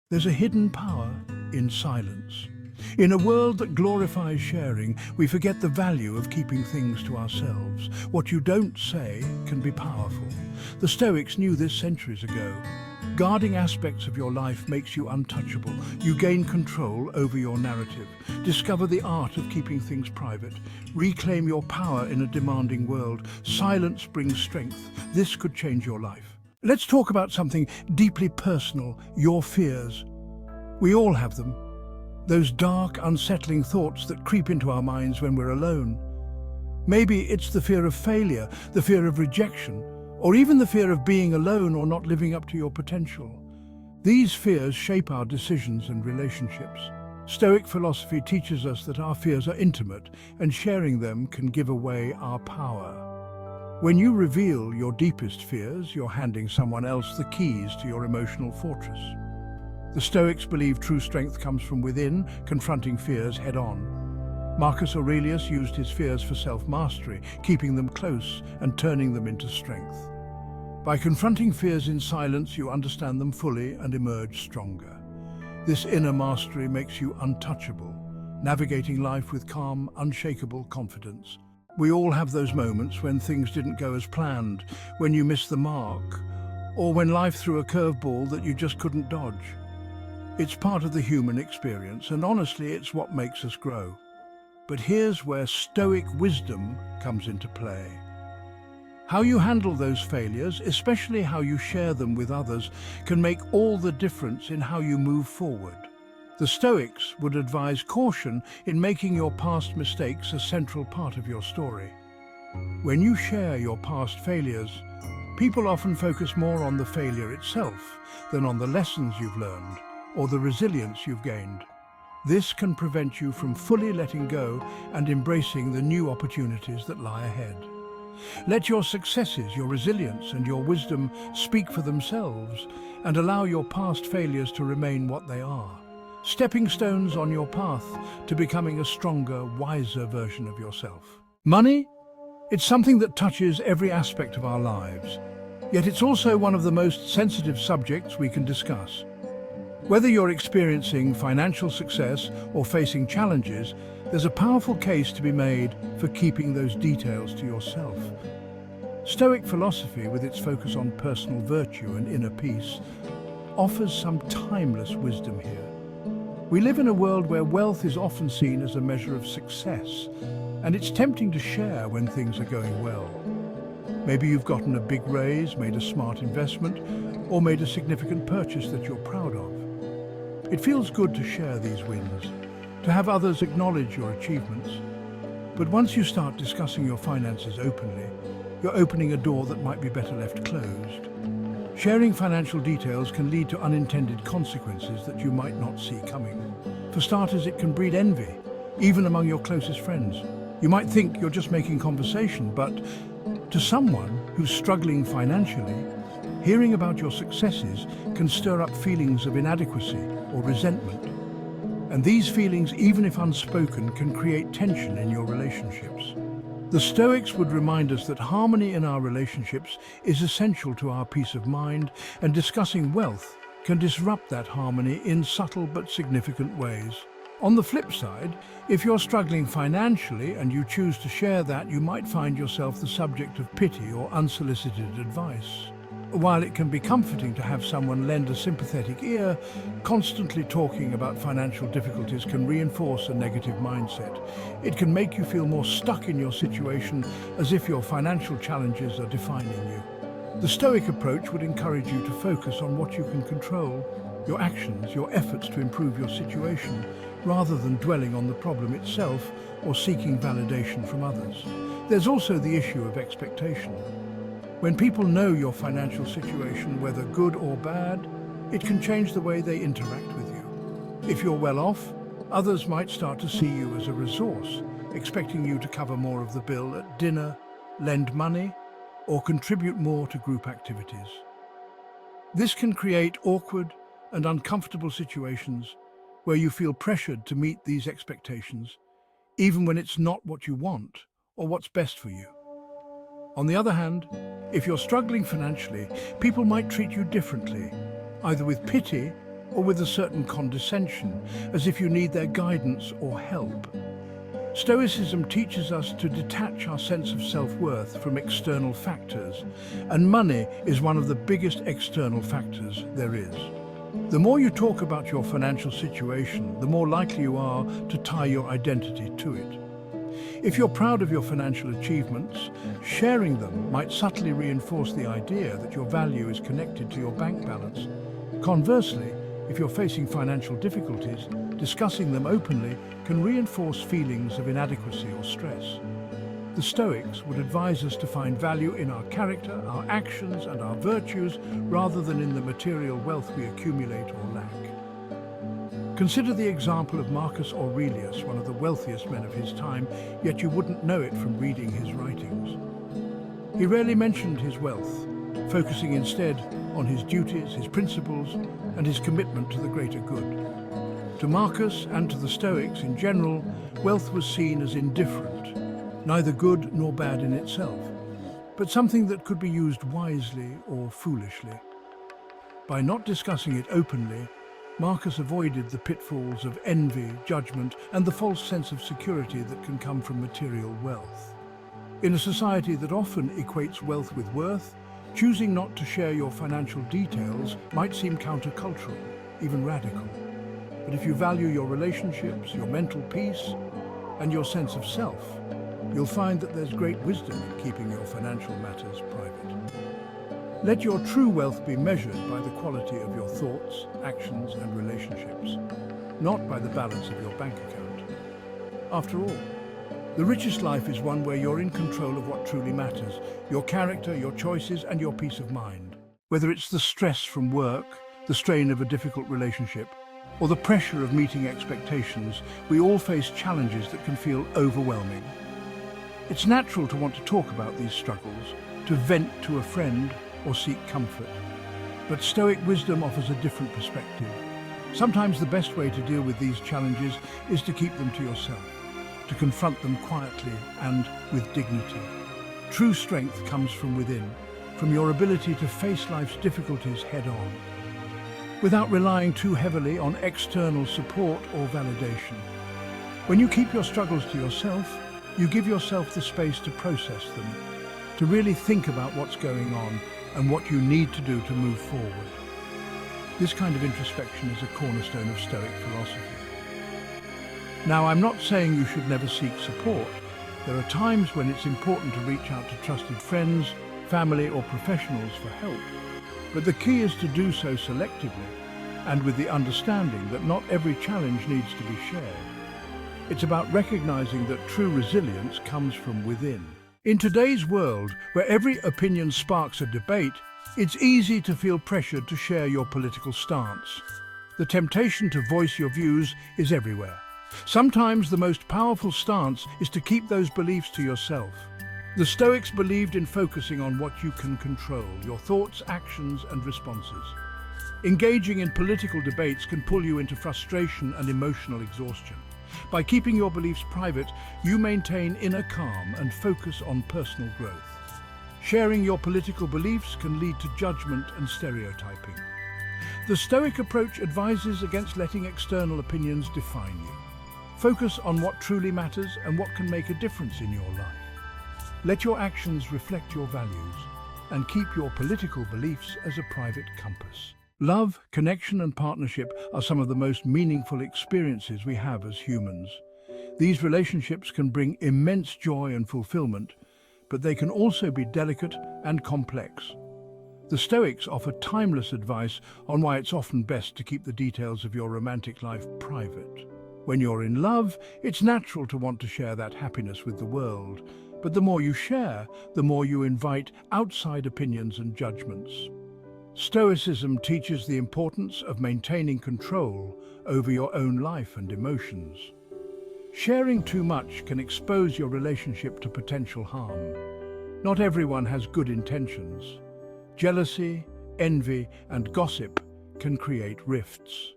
There's a hidden power in silence. In a world that glorifies sharing, we forget the value of keeping things to ourselves. What you don't say can be powerful. The Stoics knew this centuries ago. Guarding aspects of your life makes you untouchable. You gain control over your narrative. Discover the art of keeping things private. Reclaim your power in a demanding world. Silence brings strength. This could change your life. Let's talk about something deeply personal, your fears. We all have them. Those dark, unsettling thoughts that creep into our minds when we're alone. Maybe it's the fear of failure, the fear of rejection, or even the fear of being alone or not living up to your potential. These fears shape our decisions and relationships. Stoic philosophy teaches us that our fears are intimate, and sharing them can give away our power. When you reveal your deepest fears, you're handing someone else the keys to your emotional fortress. The Stoics believe true strength comes from within, confronting fears head-on. Marcus Aurelius used his fears for self-mastery, keeping them close and turning them into strength. By confronting fears in silence, you understand them fully and emerge stronger. This inner mastery makes you untouchable, navigating life with calm, unshakable confidence. We all have those moments when things didn't go as planned, when you missed the mark, or when life threw a curveball that you just couldn't dodge. It's part of the human experience, and honestly, it's what makes us grow. But here's where Stoic wisdom comes into play. How you handle those failures, especially how you share them with others, can make all the difference in how you move forward. The Stoics would advise caution in making your past mistakes a central part of your story. When you share your past failures, people often focus more on the failure itself than on the lessons you've learned or the resilience you've gained. This can prevent you from fully letting go and embracing the new opportunities that lie ahead. Let your successes, your resilience, and your wisdom speak for themselves, and allow your past failures to remain what they are. Stepping stones on your path to becoming a stronger, wiser version of yourself. Money? It's something that touches every aspect of our lives, yet it's also one of the most sensitive subjects we can discuss. Whether you're experiencing financial success or facing challenges, there's a powerful case to be made for keeping those details to yourself. Stoic philosophy, with its focus on personal virtue and inner peace, offers some timeless wisdom here. We live in a world where wealth is often seen as a measure of success, and it's tempting to share when things are going well. Maybe you've gotten a big raise, made a smart investment, or made a significant purchase that you're proud of. It feels good to share these wins, to have others acknowledge your achievements. But once you start discussing your finances openly, you're opening a door that might be better left closed. Sharing financial details can lead to unintended consequences that you might not see coming. For starters, it can breed envy, even among your closest friends. You might think you're just making conversation, but to someone who's struggling financially, hearing about your successes can stir up feelings of inadequacy or resentment. And these feelings, even if unspoken, can create tension in your relationships. The Stoics would remind us that harmony in our relationships is essential to our peace of mind, and discussing wealth can disrupt that harmony in subtle but significant ways. On the flip side, if you're struggling financially and you choose to share that, you might find yourself the subject of pity or unsolicited advice. While it can be comforting to have someone lend a sympathetic ear, constantly talking about financial difficulties can reinforce a negative mindset. It can make you feel more stuck in your situation, as if your financial challenges are defining you. The Stoic approach would encourage you to focus on what you can control, your actions, your efforts to improve your situation, rather than dwelling on the problem itself or seeking validation from others. There's also the issue of expectation. When people know your financial situation, whether good or bad, it can change the way they interact with you. If you're well off, others might start to see you as a resource, expecting you to cover more of the bill at dinner, lend money, or contribute more to group activities. This can create awkward and uncomfortable situations where you feel pressured to meet these expectations, even when it's not what you want or what's best for you. On the other hand, if you're struggling financially, people might treat you differently, either with pity or with a certain condescension, as if you need their guidance or help. Stoicism teaches us to detach our sense of self-worth from external factors, and money is one of the biggest external factors there is. The more you talk about your financial situation, the more likely you are to tie your identity to it. If you're proud of your financial achievements, sharing them might subtly reinforce the idea that your value is connected to your bank balance. Conversely, if you're facing financial difficulties, discussing them openly can reinforce feelings of inadequacy or stress. The Stoics would advise us to find value in our character, our actions, and our virtues, rather than in the material wealth we accumulate or lack. Consider the example of Marcus Aurelius, one of the wealthiest men of his time, yet you wouldn't know it from reading his writings. He rarely mentioned his wealth, focusing instead on his duties, his principles, and his commitment to the greater good. To Marcus and to the Stoics in general, wealth was seen as indifferent, neither good nor bad in itself, but something that could be used wisely or foolishly. By not discussing it openly, Marcus avoided the pitfalls of envy, judgment, and the false sense of security that can come from material wealth. In a society that often equates wealth with worth, choosing not to share your financial details might seem countercultural, even radical. But if you value your relationships, your mental peace, and your sense of self, you'll find that there's great wisdom in keeping your financial matters private. Let your true wealth be measured by the quality of your thoughts, actions, and relationships, not by the balance of your bank account. After all, the richest life is one where you're in control of what truly matters, your character, your choices, and your peace of mind. Whether it's the stress from work, the strain of a difficult relationship, or the pressure of meeting expectations, we all face challenges that can feel overwhelming. It's natural to want to talk about these struggles, to vent to a friend, or seek comfort. But Stoic wisdom offers a different perspective. Sometimes the best way to deal with these challenges is to keep them to yourself, to confront them quietly and with dignity. True strength comes from within, from your ability to face life's difficulties head-on, without relying too heavily on external support or validation. When you keep your struggles to yourself, you give yourself the space to process them, to really think about what's going on and what you need to do to move forward. This kind of introspection is a cornerstone of Stoic philosophy. Now, I'm not saying you should never seek support. There are times when it's important to reach out to trusted friends, family, or professionals for help. But the key is to do so selectively and with the understanding that not every challenge needs to be shared. It's about recognizing that true resilience comes from within. In today's world, where every opinion sparks a debate, it's easy to feel pressured to share your political stance. The temptation to voice your views is everywhere. Sometimes the most powerful stance is to keep those beliefs to yourself. The Stoics believed in focusing on what you can control, your thoughts, actions, and responses. Engaging in political debates can pull you into frustration and emotional exhaustion. By keeping your beliefs private, you maintain inner calm and focus on personal growth. Sharing your political beliefs can lead to judgment and stereotyping. The Stoic approach advises against letting external opinions define you. Focus on what truly matters and what can make a difference in your life. Let your actions reflect your values and keep your political beliefs as a private compass. Love, connection, and partnership are some of the most meaningful experiences we have as humans. These relationships can bring immense joy and fulfillment, but they can also be delicate and complex. The Stoics offer timeless advice on why it's often best to keep the details of your romantic life private. When you're in love, it's natural to want to share that happiness with the world, but the more you share, the more you invite outside opinions and judgments. Stoicism teaches the importance of maintaining control over your own life and emotions. Sharing too much can expose your relationship to potential harm. Not everyone has good intentions. Jealousy, envy, and gossip can create rifts.